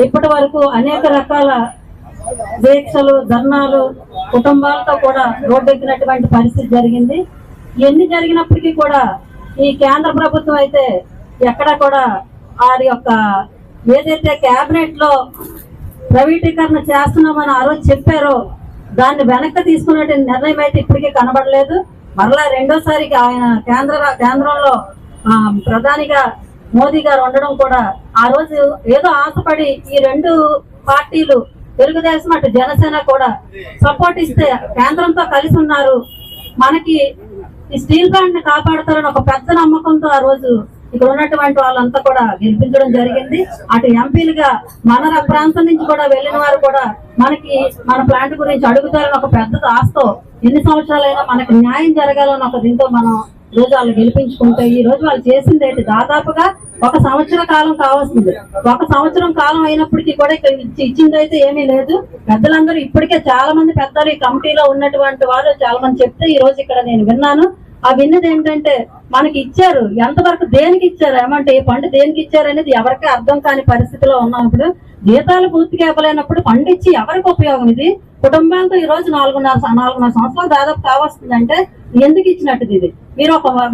ఇప్పటి వరకు అనేక రకాల దీక్షలు, ధర్నాలు, కుటుంబాలతో కూడా రోడ్డెక్కినటువంటి పరిస్థితి జరిగింది. ఎన్ని జరిగినప్పటికీ కూడా ఈ కేంద్ర ప్రభుత్వం అయితే ఎక్కడ కూడా వారి యొక్క ఏదైతే కేబినెట్ లో ప్రైవేటీకరణ చేస్తున్నామని ఆ రోజు చెప్పారో దాన్ని వెనక్కి తీసుకునే నిర్ణయం అయితే ఇప్పటికీ కనబడలేదు. మరలా రెండోసారికి ఆయన కేంద్రంలో ప్రధానిగా మోదీ గారు ఉండడం కూడా ఆ రోజు ఏదో ఆశపడి ఈ రెండు పార్టీలు తెలుగుదేశం అటు జనసేన కూడా సపోర్ట్ ఇస్తే కేంద్రంతో కలిసి ఉన్నారు, మనకి ఈ స్టీల్ ప్లాంట్ ని కాపాడతారని ఒక పెద్ద నమ్మకంతో ఆ రోజు ఇక్కడ ఉన్నటువంటి వాళ్ళంతా కూడా గెలిపించడం జరిగింది. అటు ఎంపీలుగా మన ప్రాంతం నుంచి కూడా వెళ్ళిన వారు కూడా మనకి మన ప్లాంట్ గురించి అడుగుతారని ఒక పెద్ద ఆశతో ఎన్ని సంవత్సరాలైనా మనకి న్యాయం జరగాలని ఒక దీంతో మనం రోజు వాళ్ళు గెలిపించుకుంటే ఈ రోజు వాళ్ళు చేసింది ఏంటి, దాదాపుగా 1 సంవత్సర కాలం కావాల్సింది. 1 సంవత్సరం కాలం అయినప్పటికీ కూడా ఇక్కడ ఇచ్చింది అయితే ఏమీ లేదు. పెద్దలందరూ ఇప్పటికే చాలా మంది పెద్దలు ఈ కమిటీలో ఉన్నటువంటి వారు చాలా మంది చెప్తే ఈ రోజు ఇక్కడ నేను విన్నాను. ఆ విన్నది ఏంటంటే మనకి ఇచ్చారు, ఎంతవరకు దేనికి ఇచ్చారు, ఏమంటే ఈ ఫండ్ దేనికి ఇచ్చారు అనేది ఎవరికీ అర్థం కాని పరిస్థితిలో ఉన్నాం. ఇప్పుడు జీతాలు పూర్తిగా ఇవ్వలేనప్పుడు ఫండ్ ఇచ్చి ఎవరికి ఉపయోగం? ఇది కుటుంబాలతో ఈ రోజు 4.5 సంవత్సరాలు దాదాపు కావస్తుందంటే ఎందుకు ఇచ్చినట్టు? ఇది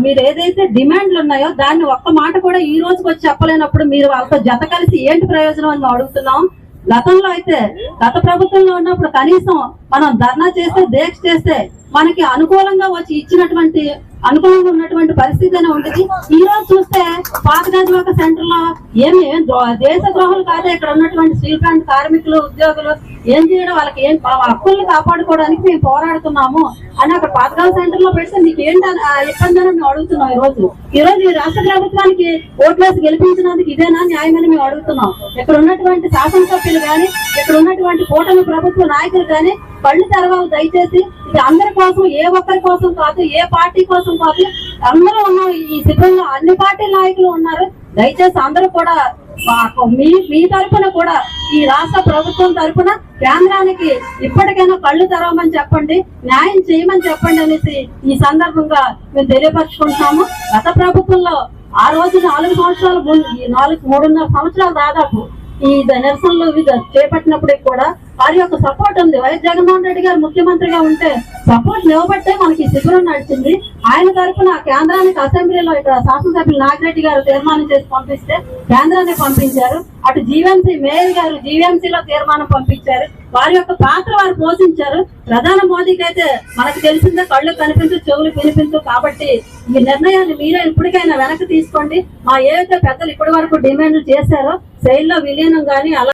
మీరు ఏదైతే డిమాండ్లు ఉన్నాయో దాన్ని ఒక్క మాట కూడా ఈ రోజుకి వచ్చి చెప్పలేనప్పుడు మీరు వాళ్ళతో జత కలిసి ఏంటి ప్రయోజనం అని అడుగుతున్నాం. గతంలో అయితే గత ప్రభుత్వంలో ఉన్నప్పుడు కనీసం మనం ధర్నా చేస్తే, దీక్ష చేస్తే మనకి అనుకూలంగా వచ్చి ఇచ్చినటువంటి అనుకూలంగా ఉన్నటువంటి పరిస్థితి అనే ఉంటుంది. ఈ రోజు చూస్తే పాతగాజువాక సెంటర్ లో ఏమి దేశ ద్రోహులు కాదే ఇక్కడ ఉన్నటువంటి స్టీల్ ప్లాంట్ కార్మికులు, ఉద్యోగులు ఏం చేయడం, వాళ్ళకి ఏం హక్కుల్ని కాపాడుకోవడానికి మేము పోరాడుతున్నాము అని అక్కడ పాతగాజు సెంటర్ లో పెడితే మీకు ఏంటి ఇబ్బంది అని మేము అడుగుతున్నాం. ఈ రోజు ఈ రాష్ట్ర ప్రభుత్వానికి ఓట్లేసి గెలిపించినందుకు ఇదేనా న్యాయమని మేము అడుగుతున్నాం. ఇక్కడ ఉన్నటువంటి శాసనసభ్యులు కానీ, ఇక్కడ ఉన్నటువంటి కూటమి ప్రభుత్వ నాయకులు కానీ కళ్ళు తెరవాలి దయచేసి. ఇది అందరి కోసం, ఏ ఒక్కరి కోసం కాదు, ఏ పార్టీ కోసం కాదు, అందరూ ఉన్నాం ఈ శిబిరంలో, అన్ని పార్టీ నాయకులు ఉన్నారు. దయచేసి అందరూ కూడా మీ తరఫున కూడా ఈ రాష్ట్ర ప్రభుత్వం తరఫున కేంద్రానికి ఇప్పటికైనా కళ్ళు తెరవమని చెప్పండి, న్యాయం చేయమని చెప్పండి అనేసి ఈ సందర్భంగా మేము తెలియపరుచుకుంటున్నాము. గత ప్రభుత్వంలో ఆ రోజు 4 సంవత్సరాలు 3.5 సంవత్సరాలు దాదాపు ఈ నిరసనలు చేపట్టినప్పటికి కూడా వారి యొక్క సపోర్ట్ ఉంది. వైఎస్ జగన్మోహన్ రెడ్డి గారు ముఖ్యమంత్రిగా ఉంటే సపోర్ట్ నిలబట్టే మనకి శిబిరం నడిచింది. ఆయన తరఫున కేంద్రానికి అసెంబ్లీలో ఇక్కడ శాసనసభ్యులు నాగిరెడ్డి గారు తీర్మానం చేసి పంపిస్తే కేంద్రాన్ని పంపించారు. అటు జీవీఎంసీ మేయర్ గారు జీవీఎంసీలో తీర్మానం పంపించారు. వారి యొక్క పాత్ర వారు పోషించారు. ప్రధాని మోదీకి అయితే మనకు తెలిసిందే కళ్ళు కనిపించు, చెవులు వినిపించు. కాబట్టి ఈ నిర్ణయాన్ని మీరే ఇప్పటికైనా వెనక్కి తీసుకోండి. ఏవైతే పెద్దలు ఇప్పటి వరకు డిమాండ్లు చేశారో శైలిలో విలీనం కానీ అలా